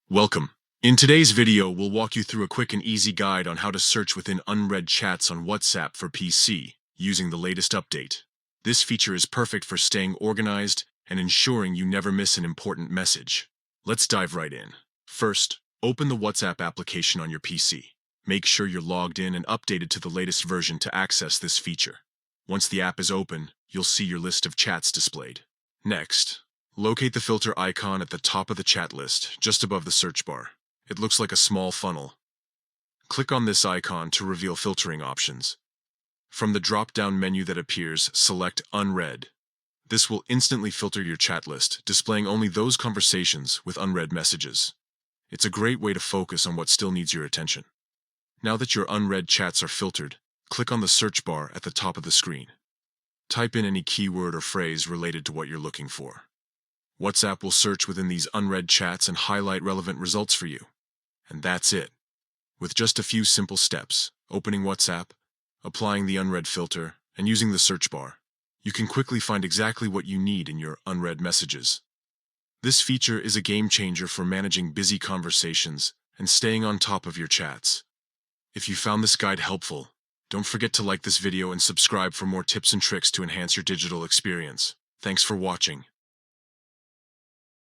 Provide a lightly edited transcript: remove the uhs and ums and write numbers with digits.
Welcome. In today's video, we'll walk you through a quick and easy guide on how to search within unread chats on WhatsApp for PC using the latest update. This feature is perfect for staying organized and ensuring you never miss an important message. Let's dive right in. First, open the WhatsApp application on your PC. Make sure you're logged in and updated to the latest version to access this feature. Once the app is open, you'll see your list of chats displayed. Next, locate the filter icon at the top of the chat list, just above the search bar. It looks like a small funnel. Click on this icon to reveal filtering options. From the drop-down menu that appears, select Unread. This will instantly filter your chat list, displaying only those conversations with unread messages. It's a great way to focus on what still needs your attention. Now that your unread chats are filtered, click on the search bar at the top of the screen. Type in any keyword or phrase related to what you're looking for. WhatsApp will search within these unread chats and highlight relevant results for you. And that's it. With just a few simple steps, opening WhatsApp, applying the unread filter, and using the search bar, you can quickly find exactly what you need in your unread messages. This feature is a game changer for managing busy conversations and staying on top of your chats. If you found this guide helpful, don't forget to like this video and subscribe for more tips and tricks to enhance your digital experience. Thanks for watching.